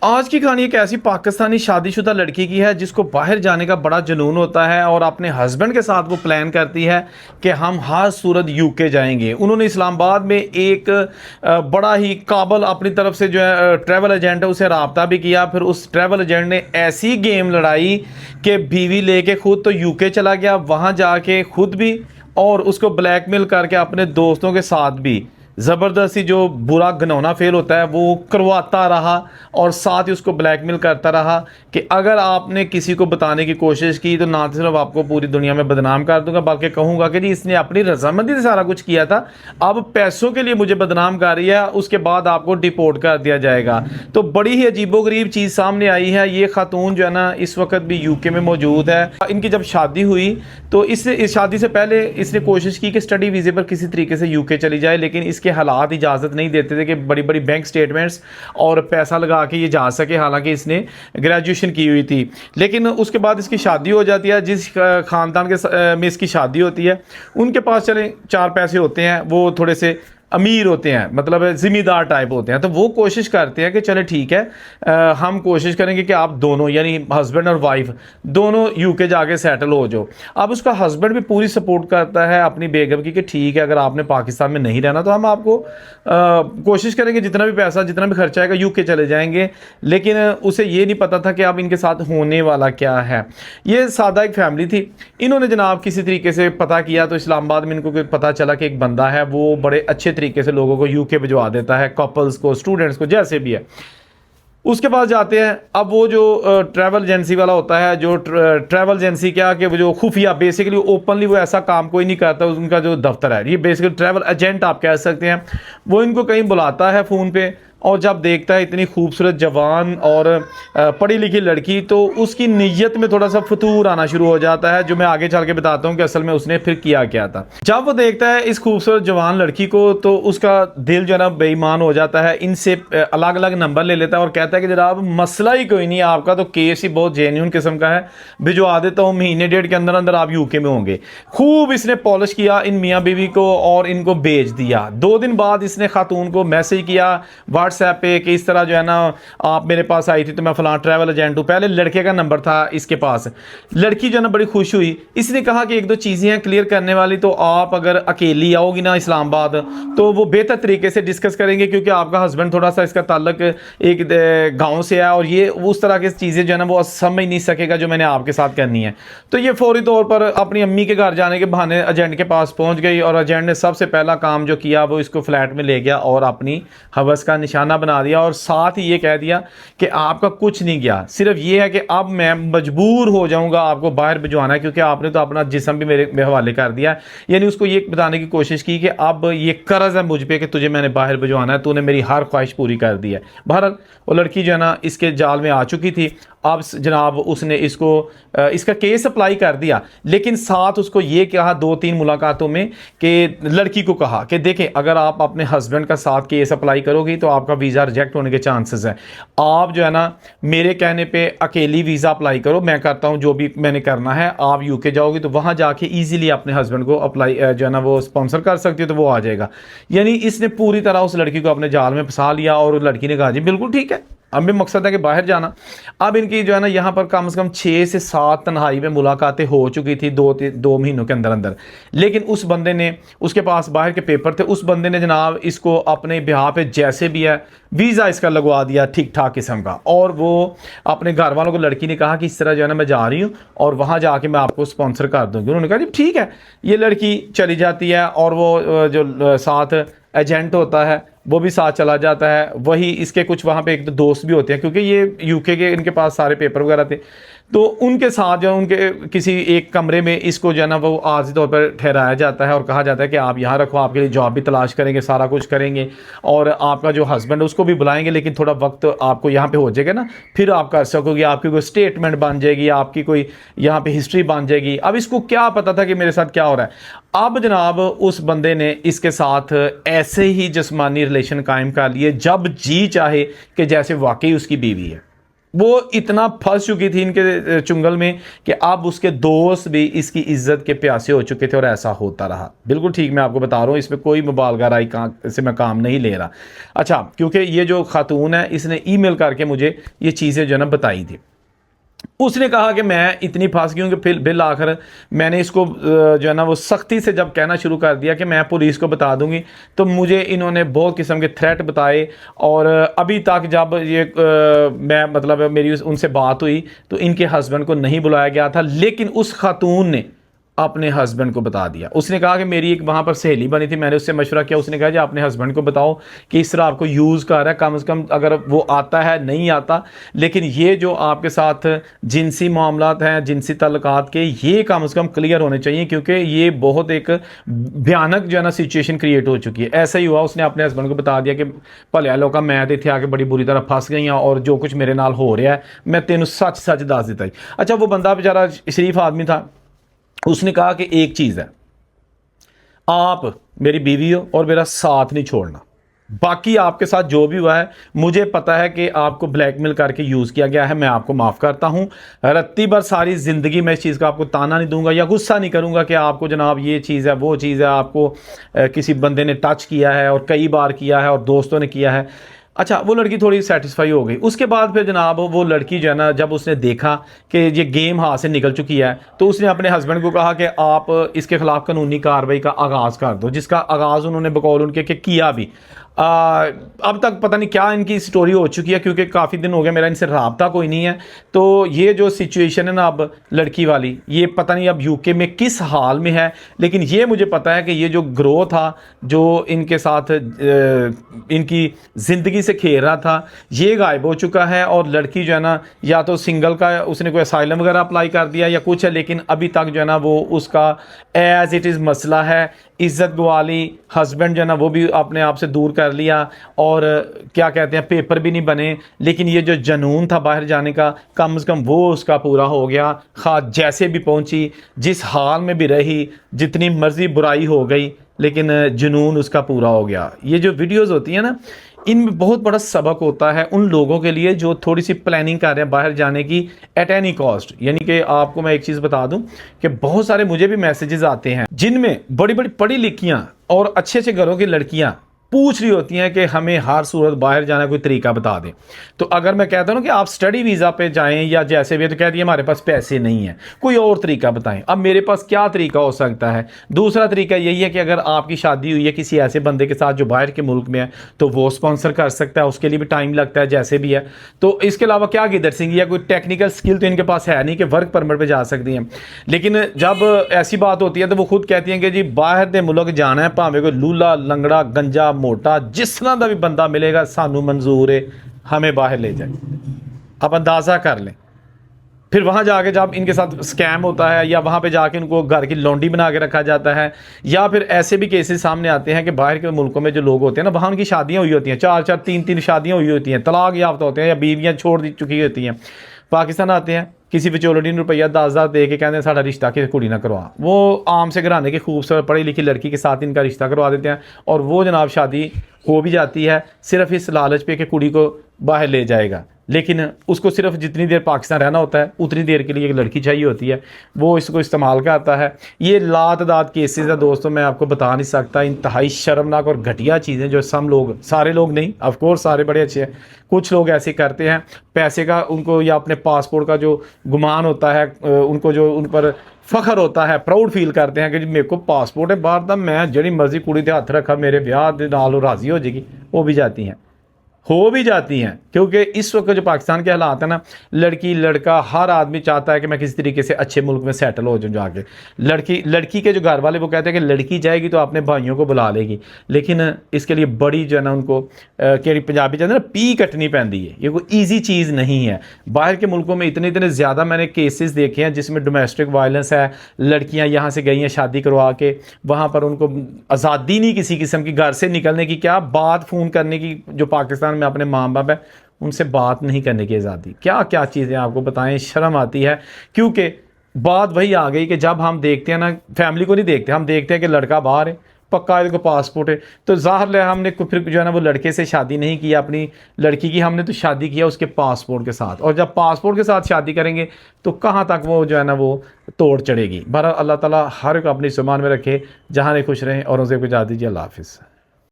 आज की कहानी एक ऐसी पाकिस्तानी शादीशुदा लड़की की है जिसको बाहर जाने का बड़ा जुनून होता है और अपने हस्बैंड के साथ वो प्लान करती है कि हम हर सूरत यूके जाएंगे। उन्होंने इस्लामाबाद में एक बड़ा ही काबल अपनी तरफ से जो है ट्रैवल एजेंट है उसे रब्ता भी किया। फिर उस ट्रैवल एजेंट ने ऐसी गेम लड़ाई कि बीवी लेके खुद तो यूके चला गया, वहाँ जाके खुद भी और उसको ब्लैकमेल करके अपने दोस्तों के साथ भी ज़बरदस्ती जो बुरा घिनौना फेल होता है वो करवाता रहा और साथ ही उसको ब्लैकमेल करता रहा कि अगर आपने किसी को बताने की कोशिश की तो ना सिर्फ आपको पूरी दुनिया में बदनाम कर दूंगा बल्कि कहूँगा कि जी इसने अपनी रजामंदी से सारा कुछ किया था, अब पैसों के लिए मुझे बदनाम कर रही है, उसके बाद आपको डिपोर्ट कर दिया जाएगा। तो बड़ी ही अजीबोगरीब चीज़ सामने आई है। ये खातून जो है ना इस वक्त भी यूके में मौजूद है। इनकी जब शादी हुई तो इस शादी से पहले इसने कोशिश की कि स्टडी वीज़े पर किसी तरीके से यूके चली जाए, लेकिन इसके हालात इजाज़त नहीं देते थे कि बड़ी बड़ी बैंक स्टेटमेंट्स और पैसा लगा के ये जा सके। हालांकि इसने ग्रेजुएशन की हुई थी, लेकिन उसके बाद इसकी शादी हो जाती है। जिस ख़ानदान के में इसकी शादी होती है उनके पास चले चार पैसे होते हैं, वो थोड़े से अमीर होते हैं, मतलब ज़िम्मेदार टाइप होते हैं। तो वो कोशिश करते हैं कि चले ठीक है हम कोशिश करेंगे कि आप दोनों यानी हस्बैंड और वाइफ दोनों यूके जाके सेटल हो जाओ। अब उसका हस्बैंड भी पूरी सपोर्ट करता है अपनी बेगम की कि ठीक है अगर आपने पाकिस्तान में नहीं रहना तो हम आपको कोशिश करेंगे जितना भी पैसा जितना भी खर्चा आएगा यूके चले जाएंगे। लेकिन उसे ये नहीं पता था कि अब इनके साथ होने वाला क्या है। ये सादा एक फैमिली थी। इन्होंने जनाब किसी तरीके से पता किया तो इस्लामाबाद में इनको पता चला कि एक बंदा है वो बड़े अच्छे तरीके से लोगों को यूके भिजवा देता है, कपल्स को, स्टूडेंट्स को, जैसे भी है। उसके पास जाते हैं। अब वो जो ट्रैवल एजेंसी वाला होता है, जो ट्रैवल एजेंसी क्या कि वो जो खुफिया बेसिकली ओपनली वो ऐसा काम कोई नहीं करता, उनका जो दफ्तर है ये बेसिकली ट्रैवल एजेंट आप कह सकते हैं। वो इनको कहीं बुलाता है फ़ोन पे और जब देखता है इतनी खूबसूरत जवान और पढ़ी लिखी लड़की तो उसकी नीयत में थोड़ा सा फतूर आना शुरू हो जाता है, जो मैं आगे चल के बताता हूँ कि असल में उसने फिर किया क्या था। जब वो देखता है इस खूबसूरत जवान लड़की को तो उसका दिल जो है ना बेईमान हो जाता है। इनसे अलग अलग नंबर ले लेता है और कहता है कि जनाब मसला ही कोई नहीं, आपका तो केस ही बहुत जेन्युइन किस्म का है, भिजवा देता हूँ, महीने डेढ़ के अंदर अंदर आप यूके में होंगे। खूब इसने पॉलिश किया इन मियाँ बीवी को और इनको भेज दिया। 2 दिन बाद इसने खातून को मैसेज किया व्हाट्सएप पे कि इस तरह जो है ना आप मेरे पास आई थी तो मैं फलां ट्रैवल एजेंट हूँ। पहले लड़के का नंबर था इसके पास। लड़की जो है ना बड़ी खुश हुई। इसने कहा कि एक दो चीज़ें हैं क्लियर करने वाली, तो आप अगर अकेली आओगी ना इस्लामाबाद तो वो बेहतर तरीके से डिस्कस करेंगे, क्योंकि आपका हस्बैंड थोड़ा सा इसका ताल्लुक एक गाँव से है और ये उस तरह की चीज़ें जो है ना वो समझ नहीं सकेगा जो मैंने आपके साथ करनी है। तो ये फौरी तौर पर अपनी अम्मी के घर जाने के बहाने एजेंट के पास पहुँच गई और एजेंट ने सबसे पहला काम जो किया वो इसको फ्लैट में ले गया और अपनी हवस का निशाना बना दिया और साथ ही ये कह दिया कि आपका कुछ नहीं गया, सिर्फ ये है कि अब मैं मजबूर हो जाऊंगा आपको बाहर भिजवाना है क्योंकि आपने तो अपना जिस्म भी मेरे हवाले कर दिया। यानी उसको ये बताने की कोशिश की कि अब ये कर्ज है मुझ पे कि तुझे मैंने बाहर भिजवाना है, तूने मेरी हर ख्वाहिश पूरी कर दी है। बहरहाल वो लड़की जो है ना इसके जाल में आ चुकी थी। अब जनाब उसने इसका केस अप्लाई कर दिया, लेकिन साथ उसको ये कहा 2-3 मुलाकातों में कि लड़की को कहा कि देखें अगर आप अपने हस्बैंड का साथ केस अप्लाई करोगी तो आपका वीज़ा रिजेक्ट होने के चांसेस हैं। आप जो है ना मेरे कहने पे अकेली वीज़ा अप्लाई करो, मैं करता हूँ जो भी मैंने करना है। आप यूके जाओगी तो वहाँ जाके ईजिली अपने हस्बैंड को अप्लाई जो है ना वो स्पॉन्सर कर सकती हो तो वो आ जाएगा। यानी इसने पूरी तरह उस लड़की को अपने जाल में फंसा लिया और लड़की ने कहा जी बिल्कुल ठीक है, अब भी मकसद है कि बाहर जाना। अब इनकी जो है ना यहाँ पर कम से कम 6 से 7 तन्हाई में मुलाकातें हो चुकी थी 2 महीनों के अंदर अंदर। लेकिन उस बंदे ने, उसके पास बाहर के पेपर थे, उस बंदे ने जनाब इसको अपने बिहार पे जैसे भी है वीज़ा इसका लगवा दिया ठीक ठाक किस्म का। और वो अपने घर वालों को लड़की ने कहा कि इस तरह जो है ना मैं जा रही हूँ और वहाँ जाके मैं आपको स्पॉन्सर कर दूँगी। उन्होंने कहा जी ठीक है। ये लड़की चली जाती है और वो जो साथ एजेंट होता है वो भी साथ चला जाता है। वही इसके कुछ वहाँ पे एक दो दोस्त भी होते हैं क्योंकि ये यूके के इनके पास सारे पेपर वगैरह थे, तो उनके साथ जो उनके किसी एक कमरे में इसको जो है ना वो आर्जी तौर पर ठहराया जाता है और कहा जाता है कि आप यहाँ रखो, आपके लिए जॉब भी तलाश करेंगे, सारा कुछ करेंगे और आपका जो हस्बैंड है उसको भी बुलाएंगे, लेकिन थोड़ा वक्त आपको यहाँ पे हो जाएगा ना फिर आप कर सकोगे, आपकी कोई स्टेटमेंट बन जाएगी, आपकी कोई यहाँ पे हिस्ट्री बन जाएगी। अब इसको क्या पता था कि मेरे साथ क्या हो रहा है। अब जनाब उस बंदे ने इसके साथ ऐसे ही जिस्मानी रिलेशन कायम कर लिए जब जी चाहे कि जैसे वाकई उसकी बीवी है। वो इतना फंस चुकी थी इनके चुंगल में कि अब उसके दोस्त भी इसकी इज्जत के प्यासे हो चुके थे और ऐसा होता रहा। बिल्कुल ठीक मैं आपको बता रहा हूँ, इसमें कोई मुबालगा राई से मैं काम नहीं ले रहा। अच्छा, क्योंकि ये जो खातून है इसने ईमेल करके मुझे ये चीज़ें जो है ना बताई थी। उसने कहा कि मैं इतनी फंस गई हूँ कि फिर बिल आखिर मैंने इसको जो है ना वो सख्ती से जब कहना शुरू कर दिया कि मैं पुलिस को बता दूंगी, तो मुझे इन्होंने बहुत किस्म के थ्रेट बताए। और अभी तक जब ये मैं मतलब मेरी उनसे बात हुई तो इनके हस्बैंड को नहीं बुलाया गया था, लेकिन उस खातून ने अपने हस्बैंड को बता दिया। उसने कहा कि मेरी एक वहाँ पर सहेली बनी थी, मैंने उससे मशवरा किया, उसने कहा जी अपने हस्बैंड को बताओ कि इस तरह आपको यूज़ कर रहा है, कम से कम अगर वो आता है नहीं आता, लेकिन ये जो आपके साथ जिनसी मामलात हैं, जिनसी तल्लुकात के, ये कम से कम क्लियर होने चाहिए, क्योंकि ये बहुत एक भयानक जो है ना सिचुएशन क्रिएट हो चुकी है। ऐसा ही हुआ, उसने अपने हस्बैंड को बता दिया कि भले लोग मैं तो इतने आके बड़ी बुरी तरह फंस गई हाँ और जो कुछ मेरे नाल हो रहा है मैं तेन सच सच दस दिता। अच्छा, वो बंदा बेचारा शरीफ आदमी था, उसने कहा कि एक चीज़ है, आप मेरी बीवी हो और मेरा साथ नहीं छोड़ना, बाकी आपके साथ जो भी हुआ है मुझे पता है कि आपको ब्लैकमेल करके यूज़ किया गया है, मैं आपको माफ़ करता हूँ। रत्ती भर सारी ज़िंदगी मैं इस चीज़ का आपको ताना नहीं दूंगा या गुस्सा नहीं करूँगा कि आपको जनाब ये चीज़ है वो चीज़ है, आपको किसी बंदे ने टच किया है और कई बार किया है और दोस्तों ने किया है। अच्छा, वो लड़की थोड़ी सेटिस्फाई हो गई। उसके बाद फिर जनाब वो लड़की जो है ना, जब उसने देखा कि ये गेम हाथ से निकल चुकी है, तो उसने अपने हस्बैंड को कहा कि आप इसके खिलाफ कानूनी कार्रवाई का आगाज़ कर दो, जिसका आगाज़ उन्होंने बकौल उनके कि किया भी। अब तक पता नहीं क्या इनकी स्टोरी हो चुकी है, क्योंकि काफ़ी दिन हो गया मेरा इनसे रब्ता कोई नहीं है। तो ये जो सिचुएशन है ना अब लड़की वाली, ये पता नहीं अब यूके में किस हाल में है, लेकिन ये मुझे पता है कि ये जो ग्रोथ था जो इनके साथ इनकी ज़िंदगी से खेल रहा था, ये गायब हो चुका है। और लड़की जो है ना, या तो सिंगल का उसने कोई असाइलम वगैरह अप्लाई कर दिया या कुछ है, लेकिन अभी तक जो है ना वो उसका एज इट इज़ मसला है, इज्जत गवा ली, हस्बैंड जो है ना वो भी अपने आप से दूर कर लिया, और क्या कहते हैं पेपर भी नहीं बने, लेकिन ये जो जनून था बाहर जाने का, कम से कम वो उसका पूरा हो गया। खा जैसे भी पहुंची, जिस हाल में भी रही, जितनी मर्जी बुराई हो गई, लेकिन जुनून उसका पूरा हो गया। ये जो वीडियोस होती हैं ना, इनमें बहुत बड़ा सबक होता है उन लोगों के लिए जो थोड़ी सी प्लानिंग कर रहे हैं बाहर जाने की एट एनी कॉस्ट। यानी कि आपको मैं एक चीज़ बता दूं कि बहुत सारे मुझे भी मैसेजेस आते हैं जिनमें बड़ी बड़ी पढ़ी लिखियां और अच्छे अच्छे घरों की लड़कियां पूछ रही होती हैं कि हमें हर सूरत बाहर जाना कोई तरीका बता दें। तो अगर मैं कहता हूँ कि आप स्टडी वीज़ा पे जाएं या जैसे भी, तो कहती है हमारे पास पैसे नहीं है, कोई और तरीका बताएं। अब मेरे पास क्या तरीका हो सकता है? दूसरा तरीका यही है कि अगर आपकी शादी हुई है किसी ऐसे बंदे के साथ जो बाहर के मुल्क में है, तो वो स्पॉन्सर कर सकता है, उसके लिए भी टाइम लगता है जैसे भी है। तो इसके अलावा क्या गिदर सिंह या कोई टेक्निकल स्किल तो इनके पास है नहीं कि वर्क परमिट पर जा सकती हैं। लेकिन जब ऐसी बात होती है तो वो खुद कहती हैं कि जी बाहर के मुल्क जाना है, भावें कोई लूला लंगड़ा गंजा मोटा जिस तरह का भी बंदा मिलेगा सानू मंजूर है, हमें बाहर ले जाए। आप अंदाज़ा कर लें। फिर वहाँ जाके जब इनके साथ स्कैम होता है या वहाँ पे जाके इनको घर की लौंडी बना के रखा जाता है, या फिर ऐसे भी केसेस सामने आते हैं कि बाहर के मुल्कों में जो लोग होते हैं ना, वहाँ उनकी शादियाँ हुई होती हैं, 4-4 3-3 शादियाँ हुई होती हैं, तलाक याफ्ता होते हैं या बीवियाँ छोड़ दी चुकी होती हैं। पाकिस्तान आते हैं, किसी विचोलड़ी ने रुपया 10,000 दे के कहते हैं साड़ा रिश्ता कि कुड़ी ना करवा, वो आम से घराने की खूबसूरत पढ़ी लिखी लड़की के साथ इनका रिश्ता करवा देते हैं, और वो जनाब शादी हो भी जाती है सिर्फ इस लालच पे कि कुड़ी को बाहर ले जाएगा। लेकिन उसको सिर्फ जितनी देर पाकिस्तान रहना होता है उतनी देर के लिए एक लड़की चाहिए होती है, वो इसको इस्तेमाल करता है। ये लातदाद केसेस है दोस्तों, मैं आपको बता नहीं सकता। इंतहाई शर्मनाक और घटिया चीज़ें जो सब लोग, सारे लोग नहीं ऑफ कोर्स सारे बड़े अच्छे हैं, कुछ लोग ऐसे करते हैं पैसे का उनको या अपने पासपोर्ट का जो गुमान होता है, उनको जो उन पर फ़ख्र होता है, प्राउड फील करते हैं कि जी मेरे को पासपोर्ट है बाहर का, मैं जड़ी मर्जी कुड़ी के हथ रखा मेरे ब्याह के नाल राज़ी हो जाएगी, वो भी जाती हैं, हो भी जाती हैं। क्योंकि इस वक्त जो पाकिस्तान के हालात है ना, लड़की लड़का हर आदमी चाहता है कि मैं किसी तरीके से अच्छे मुल्क में सेटल हो जाऊँ जाके। लड़की के जो घर वाले वो कहते हैं कि लड़की जाएगी तो अपने भाइयों को बुला लेगी, लेकिन इसके लिए बड़ी जो है ना उनको कि पंजाबी कहते हैं ना पी कटनी पैंदी है। ये कोई ईजी चीज़ नहीं है। बाहर के मुल्कों में इतने इतने ज़्यादा मैंने केसेस देखे हैं जिसमें डोमेस्टिक वायलेंस है, लड़कियाँ यहाँ से गई हैं शादी करवा के, वहाँ पर उनको आज़ादी नहीं किसी किस्म की, घर से निकलने की, क्या बात फ़ोन करने की, जो पाकिस्तान में अपने माँ बाप है उनसे बात नहीं करने की आज़ादी, क्या क्या चीज़ें आपको बताएं, शर्म आती है। क्योंकि बात वही आ गई कि जब हम देखते हैं ना, फैमिली को नहीं देखते, हम देखते हैं कि लड़का बाहर है, पक्का इनको पासपोर्ट है। तो ज़ाहिर है हमने फिर जो है ना वो लड़के से शादी नहीं की अपनी लड़की की, हमने तो शादी किया उसके पासपोर्ट के साथ। और जब पासपोर्ट के साथ शादी करेंगे तो कहाँ तक वो जो है ना वो तोड़ चढ़ेगी। बहरहाल अल्लाह ताला हर एक अपनी ज़ुबान में रखे, जहाँ खुश रहें और उसे गुजार दीजिए। अल्लाह हाफ़िज़।